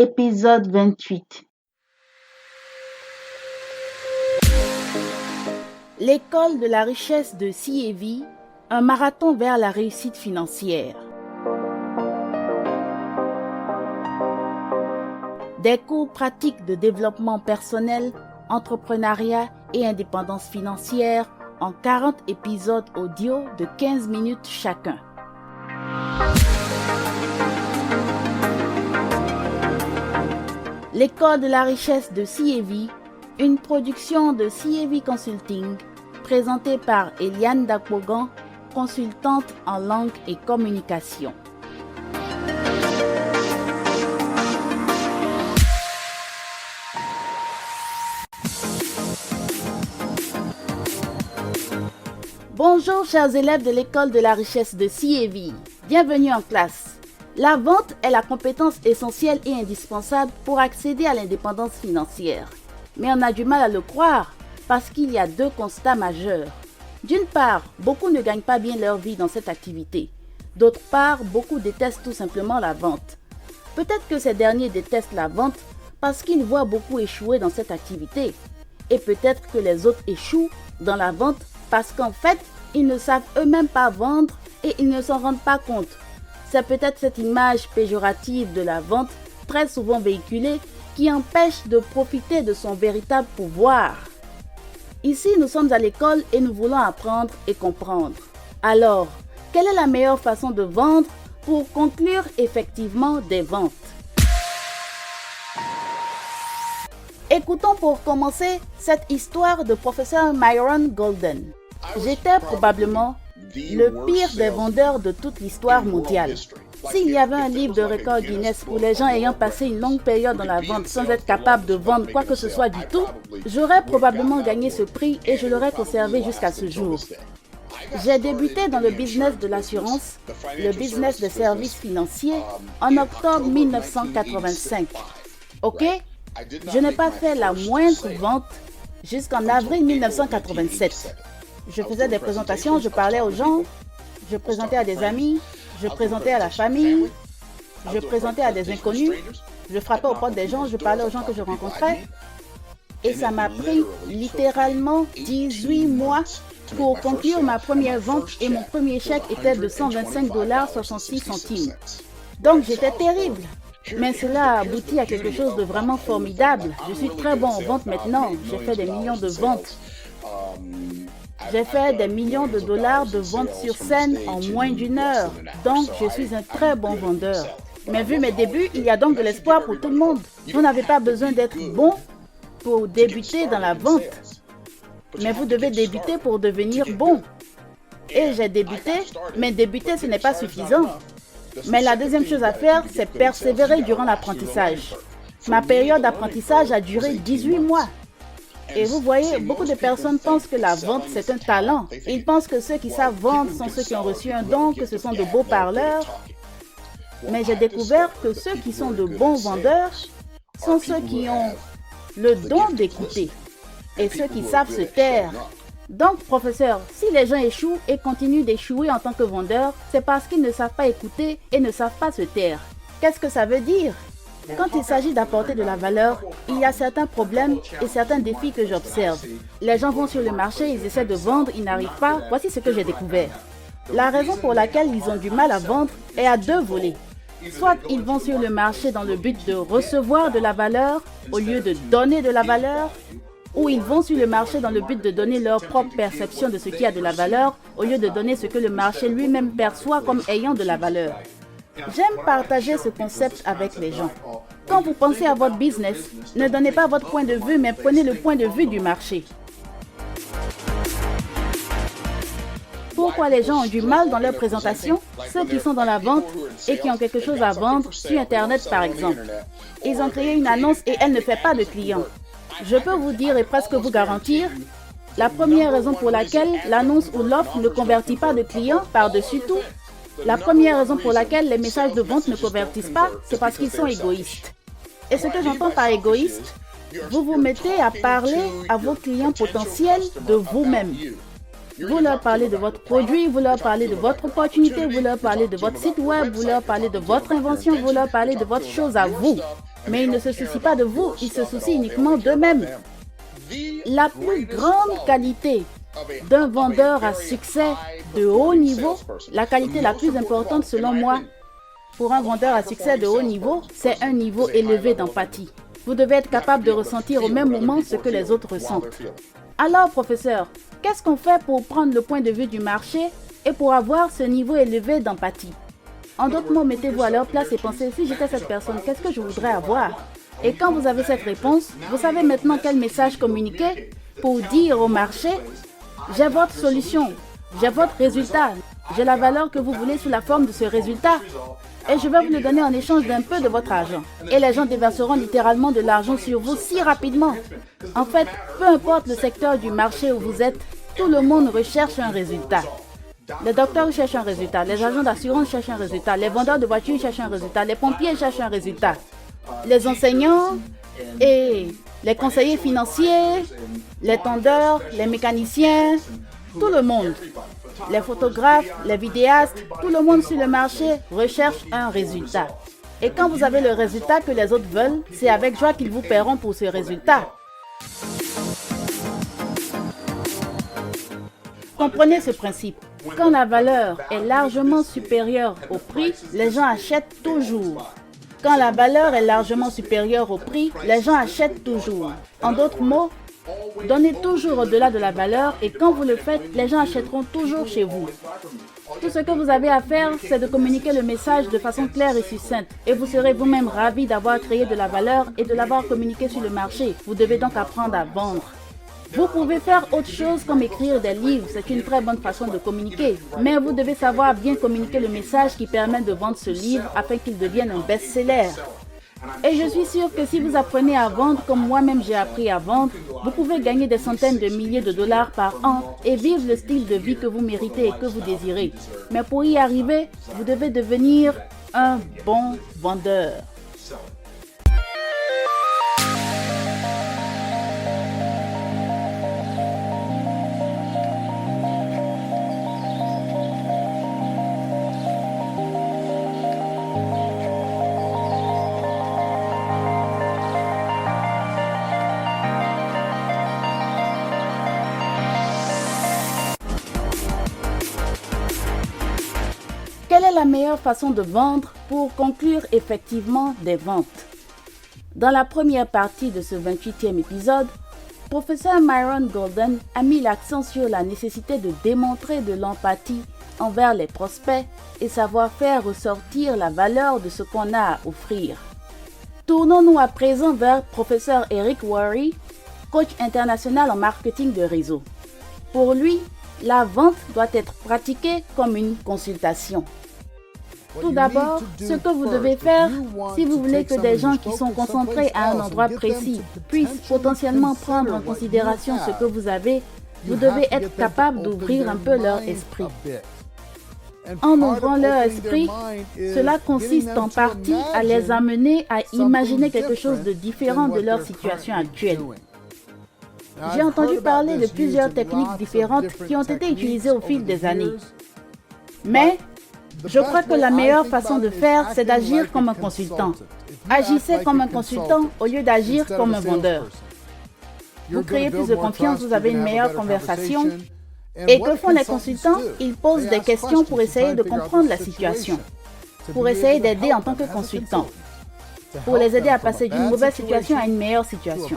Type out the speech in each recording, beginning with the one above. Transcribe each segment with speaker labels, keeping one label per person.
Speaker 1: Épisode 28. L'école de la richesse de CEV, un marathon vers la réussite financière. Des cours pratiques de développement personnel, entrepreneuriat et indépendance financière en 40 épisodes audio de 15 minutes chacun. L'école de la richesse de CEV, une production de CEV Consulting, présentée par Eliane Dakpogan, consultante en langue et communication. Bonjour chers élèves de l'école de la richesse de CEV, bienvenue en classe. La vente est la compétence essentielle et indispensable pour accéder à l'indépendance financière. Mais on a du mal à le croire parce qu'il y a deux constats majeurs. D'une part, beaucoup ne gagnent pas bien leur vie dans cette activité. D'autre part, beaucoup détestent tout simplement la vente. Peut-être que ces derniers détestent la vente parce qu'ils voient beaucoup échouer dans cette activité. Et peut-être que les autres échouent dans la vente parce qu'en fait, ils ne savent eux-mêmes pas vendre et ils ne s'en rendent pas compte. C'est peut-être cette image péjorative de la vente, très souvent véhiculée, qui empêche de profiter de son véritable pouvoir. Ici, nous sommes à l'école et nous voulons apprendre et comprendre. Alors, quelle est la meilleure façon de vendre pour conclure effectivement des ventes? Écoutons pour commencer cette histoire de professeur Myron Golden. J'étais probablement le pire des vendeurs de toute l'histoire mondiale. S'il y avait un livre de record Guinness pour les gens ayant passé une longue période dans la vente sans être capable de vendre quoi que ce soit du tout, j'aurais probablement gagné ce prix et je l'aurais conservé jusqu'à ce jour. J'ai débuté dans le business de l'assurance, le business des services financiers, en octobre 1985. Ok? Je n'ai pas fait la moindre vente jusqu'en avril 1987. Je faisais des présentations, je parlais aux gens, je présentais à des amis, je présentais à la famille, je présentais à des inconnus, je frappais aux portes des gens, je parlais aux gens que je rencontrais. Et ça m'a pris littéralement 18 mois pour conclure ma première vente et mon premier chèque était de 125,66 $. Donc j'étais terrible. Mais cela a abouti à quelque chose de vraiment formidable. Je suis très bon en vente maintenant. J'ai fait des millions de ventes. J'ai fait des millions de dollars de ventes sur scène en moins d'une heure. Donc, je suis un très bon vendeur. Mais vu mes débuts, il y a donc de l'espoir pour tout le monde. Vous n'avez pas besoin d'être bon pour débuter dans la vente. Mais vous devez débuter pour devenir bon. Et j'ai débuté, mais débuter, ce n'est pas suffisant. Mais la deuxième chose à faire, c'est persévérer durant l'apprentissage. Ma période d'apprentissage a duré 18 mois. Et vous voyez, beaucoup de personnes pensent que la vente, c'est un talent. Ils pensent que ceux qui savent vendre sont ceux qui ont reçu un don, que ce sont de beaux parleurs. Mais j'ai découvert que ceux qui sont de bons vendeurs sont ceux qui ont le don d'écouter et ceux qui savent se taire. Donc, professeur, si les gens échouent et continuent d'échouer en tant que vendeurs, c'est parce qu'ils ne savent pas écouter et ne savent pas se taire. Qu'est-ce que ça veut dire? Quand il s'agit d'apporter de la valeur, il y a certains problèmes et certains défis que j'observe. Les gens vont sur le marché, ils essaient de vendre, ils n'arrivent pas. Voici ce que j'ai découvert. La raison pour laquelle ils ont du mal à vendre est à deux volets. Soit ils vont sur le marché dans le but de recevoir de la valeur au lieu de donner de la valeur, ou ils vont sur le marché dans le but de donner leur propre perception de ce qui a de la valeur au lieu de donner ce que le marché lui-même perçoit comme ayant de la valeur. J'aime partager ce concept avec les gens. Quand vous pensez à votre business, ne donnez pas votre point de vue, mais prenez le point de vue du marché. Pourquoi les gens ont du mal dans leur présentation? Ceux qui sont dans la vente et qui ont quelque chose à vendre sur Internet par exemple. Ils ont créé une annonce et elle ne fait pas de clients. Je peux vous dire et presque vous garantir, la première raison pour laquelle l'annonce ou l'offre ne convertit pas de clients par-dessus tout, la première raison pour laquelle les messages de vente ne convertissent pas, c'est parce qu'ils sont égoïstes. Et ce que j'entends par égoïste, vous vous mettez à parler à vos clients potentiels de vous-même. Vous leur parlez de votre produit, vous leur parlez de votre opportunité, vous leur parlez de votre site web, vous leur parlez de votre invention, vous leur parlez de votre chose à vous. Mais ils ne se soucient pas de vous, ils se soucient uniquement d'eux-mêmes. La plus grande qualité d'un vendeur à succès de haut niveau, la qualité la plus importante selon moi pour un vendeur à succès de haut niveau, c'est un niveau élevé d'empathie. Vous devez être capable de ressentir au même moment ce que les autres ressentent. Alors, professeur, qu'est-ce qu'on fait pour prendre le point de vue du marché et pour avoir ce niveau élevé d'empathie? En d'autres mots, mettez-vous à leur place et pensez, si j'étais cette personne, qu'est-ce que je voudrais avoir? Et quand vous avez cette réponse, vous savez maintenant quel message communiquer pour dire au marché, j'ai votre solution, j'ai votre résultat, j'ai la valeur que vous voulez sous la forme de ce résultat. Et je vais vous le donner en échange d'un peu de votre argent. Et les gens déverseront littéralement de l'argent sur vous si rapidement. En fait, peu importe le secteur du marché où vous êtes, tout le monde recherche un résultat. Les docteurs cherchent un résultat, les agents d'assurance cherchent un résultat, les vendeurs de voitures cherchent un résultat, les pompiers cherchent un résultat. Les enseignants et les conseillers financiers, les tondeurs, les mécaniciens, tout le monde. Les photographes, les vidéastes, tout le monde sur le marché recherche un résultat. Et quand vous avez le résultat que les autres veulent, c'est avec joie qu'ils vous paieront pour ce résultat. Comprenez ce principe. Quand la valeur est largement supérieure au prix, les gens achètent toujours. Quand la valeur est largement supérieure au prix, les gens achètent toujours. En d'autres mots, donnez toujours au-delà de la valeur et quand vous le faites, les gens achèteront toujours chez vous. Tout ce que vous avez à faire, c'est de communiquer le message de façon claire et succincte. Et vous serez vous-même ravi d'avoir créé de la valeur et de l'avoir communiqué sur le marché. Vous devez donc apprendre à vendre. Vous pouvez faire autre chose comme écrire des livres, c'est une très bonne façon de communiquer. Mais vous devez savoir bien communiquer le message qui permet de vendre ce livre afin qu'il devienne un best-seller. Et je suis sûre que si vous apprenez à vendre comme moi-même j'ai appris à vendre, vous pouvez gagner des centaines de milliers de dollars par an et vivre le style de vie que vous méritez et que vous désirez. Mais pour y arriver, vous devez devenir un bon vendeur. Quelle est la meilleure façon de vendre pour conclure effectivement des ventes? Dans la première partie de ce 28e épisode, professeur Myron Golden a mis l'accent sur la nécessité de démontrer de l'empathie envers les prospects et savoir faire ressortir la valeur de ce qu'on a à offrir. Tournons-nous à présent vers professeur Eric Worre, coach international en marketing de réseau. Pour lui, la vente doit être pratiquée comme une consultation. Tout d'abord, ce que vous devez faire, si vous voulez que des gens qui sont concentrés à un endroit précis puissent potentiellement prendre en considération ce que vous avez, vous devez être capable d'ouvrir un peu leur esprit. En ouvrant leur esprit, cela consiste en partie à les amener à imaginer quelque chose de différent de leur situation actuelle. J'ai entendu parler de plusieurs techniques différentes qui ont été utilisées au fil des années. Mais je crois que la meilleure façon de faire, c'est d'agir comme un consultant. Agissez comme un consultant au lieu d'agir comme un vendeur. Vous créez plus de confiance, vous avez une meilleure conversation. Et que font les consultants? Ils posent des questions pour essayer de comprendre la situation, pour essayer d'aider en tant que consultant, pour les aider à passer d'une mauvaise situation à une meilleure situation.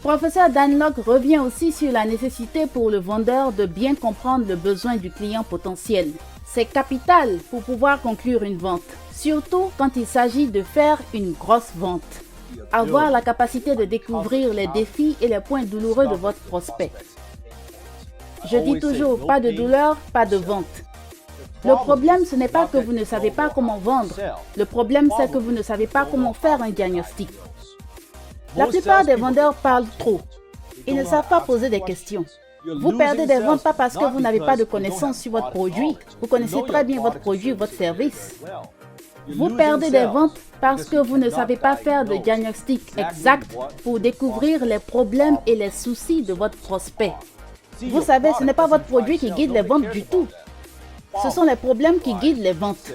Speaker 1: Professeur Dan Lok revient aussi sur la nécessité pour le vendeur de bien comprendre le besoin du client potentiel. C'est capital pour pouvoir conclure une vente, surtout quand il s'agit de faire une grosse vente. Avoir la capacité de découvrir les défis et les points douloureux de votre prospect. Je dis toujours, pas de douleur, pas de vente. Le problème, ce n'est pas que vous ne savez pas comment vendre. Le problème, c'est que vous ne savez pas comment faire un diagnostic. La plupart des vendeurs parlent trop. Ils ne savent pas poser des questions. Vous perdez des ventes pas parce que vous n'avez pas de connaissances sur votre produit. Vous connaissez très bien votre produit ou votre service. Vous perdez des ventes parce que vous ne savez pas faire de diagnostic exact pour découvrir les problèmes et les soucis de votre prospect. Vous savez, ce n'est pas votre produit qui guide les ventes du tout. Ce sont les problèmes qui guident les ventes.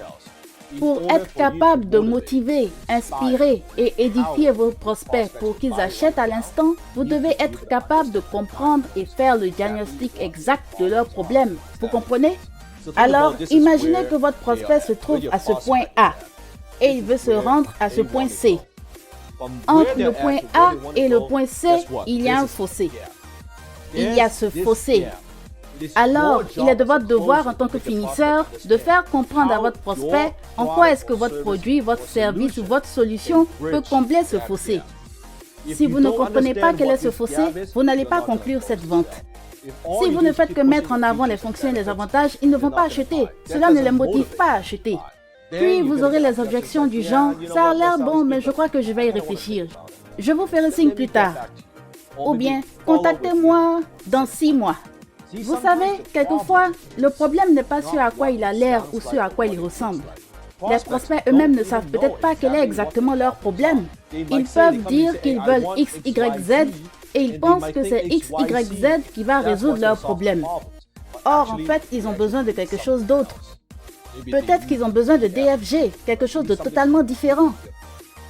Speaker 1: Pour être capable de motiver, inspirer et édifier vos prospects pour qu'ils achètent à l'instant, vous devez être capable de comprendre et faire le diagnostic exact de leurs problèmes. Vous comprenez? Alors, imaginez que votre prospect se trouve à ce point A et il veut se rendre à ce point C. Entre le point A et le point C, il y a un fossé. Il y a ce fossé. Alors, il est de votre devoir en tant que finisseur de faire comprendre à votre prospect en quoi est-ce que votre produit, votre service ou votre solution peut combler ce fossé. Si vous ne comprenez pas quel est ce fossé, vous n'allez pas conclure cette vente. Si vous ne faites que mettre en avant les fonctions et les avantages, ils ne vont pas acheter. Cela ne les motive pas à acheter. Puis, vous aurez les objections du genre « ça a l'air bon, mais je crois que je vais y réfléchir. Je vous ferai signe plus tard. » Ou bien « contactez-moi dans 6 mois. » Vous savez, quelquefois, le problème n'est pas ce à quoi il a l'air ou ce à quoi il ressemble. Les prospects eux-mêmes ne savent peut-être pas quel est exactement leur problème. Ils peuvent dire qu'ils veulent X, Y, Z et ils pensent que c'est X, Y, Z qui va résoudre leur problème. Or, en fait, ils ont besoin de quelque chose d'autre. Peut-être qu'ils ont besoin de DFG, quelque chose de totalement différent.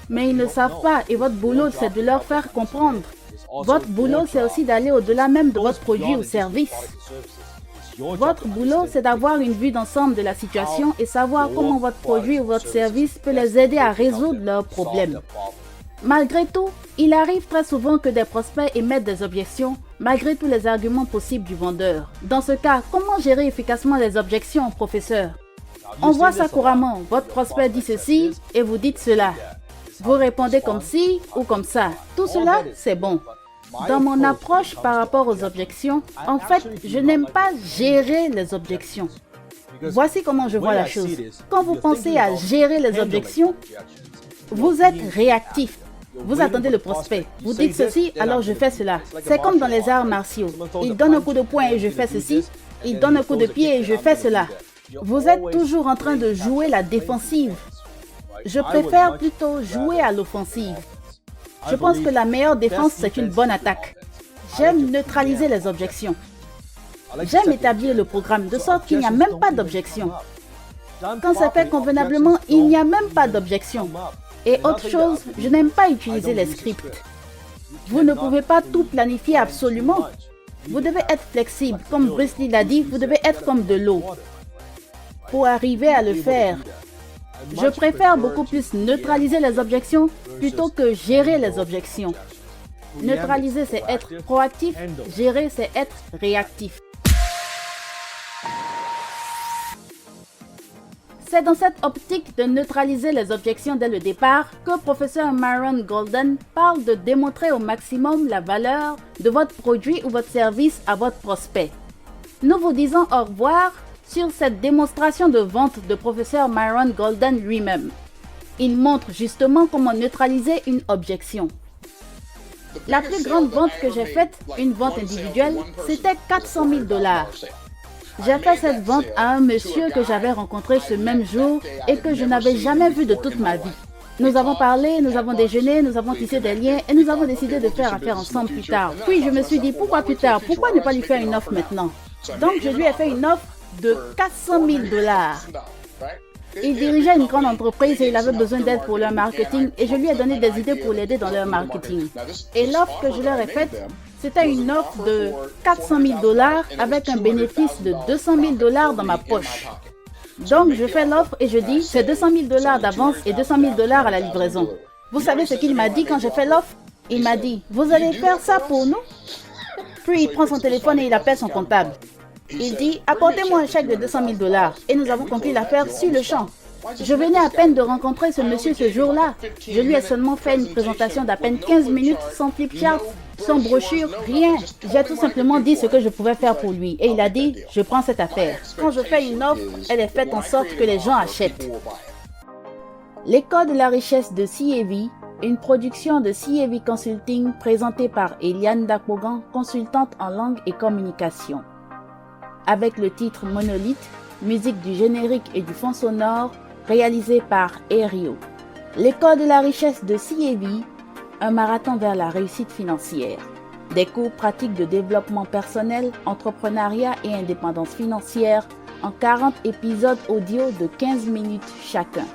Speaker 1: Mais ils ne savent pas et votre boulot, c'est de leur faire comprendre. Votre boulot, c'est aussi d'aller au-delà même de votre produit ou service. Votre boulot, c'est d'avoir une vue d'ensemble de la situation et savoir comment votre produit ou votre service peut les aider à résoudre leurs problèmes. Malgré tout, il arrive très souvent que des prospects émettent des objections, malgré tous les arguments possibles du vendeur. Dans ce cas, comment gérer efficacement les objections, professeur? On voit ça couramment. Votre prospect dit ceci et vous dites cela. Vous répondez comme ci ou comme ça. Tout cela, c'est bon. Dans mon approche par rapport aux objections, en fait, je n'aime pas gérer les objections. Voici comment je vois la chose. Quand vous pensez à gérer les objections, vous êtes réactif. Vous attendez le prospect. Vous dites ceci, alors je fais cela. C'est comme dans les arts martiaux. Il donne un coup de poing et je fais ceci. Il donne un coup de pied et je fais cela. Vous êtes toujours en train de jouer la défensive. Je préfère plutôt jouer à l'offensive. Je pense que la meilleure défense, c'est une bonne attaque. J'aime neutraliser les objections. J'aime établir le programme de sorte qu'il n'y a même pas d'objection. Quand c'est fait convenablement, il n'y a même pas d'objection. Et autre chose, je n'aime pas utiliser les scripts. Vous ne pouvez pas tout planifier absolument. Vous devez être flexible. Comme Bruce Lee l'a dit, vous devez être comme de l'eau. Pour arriver à le faire, je préfère beaucoup plus neutraliser les objections plutôt que gérer les objections. Neutraliser, c'est être proactif. Gérer, c'est être réactif. C'est dans cette optique de neutraliser les objections dès le départ que professeur Myron Golden parle de démontrer au maximum la valeur de votre produit ou votre service à votre prospect. Nous vous disons au revoir sur cette démonstration de vente de professeur Myron Golden lui-même. Il montre justement comment neutraliser une objection. La plus grande vente que j'ai faite, une vente individuelle, c'était 400 000 $. J'ai fait cette vente à un monsieur que j'avais rencontré ce même jour et que je n'avais jamais vu de toute ma vie. Nous avons parlé, nous avons déjeuné, nous avons tissé des liens et nous avons décidé de faire affaire ensemble plus tard. Puis je me suis dit, pourquoi plus tard? Pourquoi ne pas lui faire une offre maintenant? Donc je lui ai fait une offre de 400 000 $. Il dirigeait une grande entreprise et il avait besoin d'aide pour leur marketing et je lui ai donné des idées pour l'aider dans leur marketing. Et l'offre que je leur ai faite, c'était une offre de 400 000 $ avec un bénéfice de 200 000 $ dans ma poche. Donc je fais l'offre et je dis, c'est 200 000 $ d'avance et 200 000 $ à la livraison. Vous savez ce qu'il m'a dit quand j'ai fait l'offre? Il m'a dit, vous allez faire ça pour nous? Puis il prend son téléphone et il appelle son comptable. Il dit, apportez-moi un chèque de 200 000 $ et nous avons conclu l'affaire sur le champ. Je venais à peine de rencontrer ce monsieur ce jour-là. Je lui ai seulement fait une présentation d'à peine 15 minutes sans flipchart, sans brochure, rien. J'ai tout simplement dit ce que je pouvais faire pour lui et il a dit, je prends cette affaire. Quand je fais une offre, elle est faite en sorte que les gens achètent. L'école de la richesse de CEV, une production de CEV Consulting présentée par Eliane Dakogan, consultante en langue et communication. Avec le titre Monolith, musique du générique et du fond sonore, réalisé par Aerio. L'école de la richesse de CEV, un marathon vers la réussite financière. Des cours pratiques de développement personnel, entrepreneuriat et indépendance financière en 40 épisodes audio de 15 minutes chacun.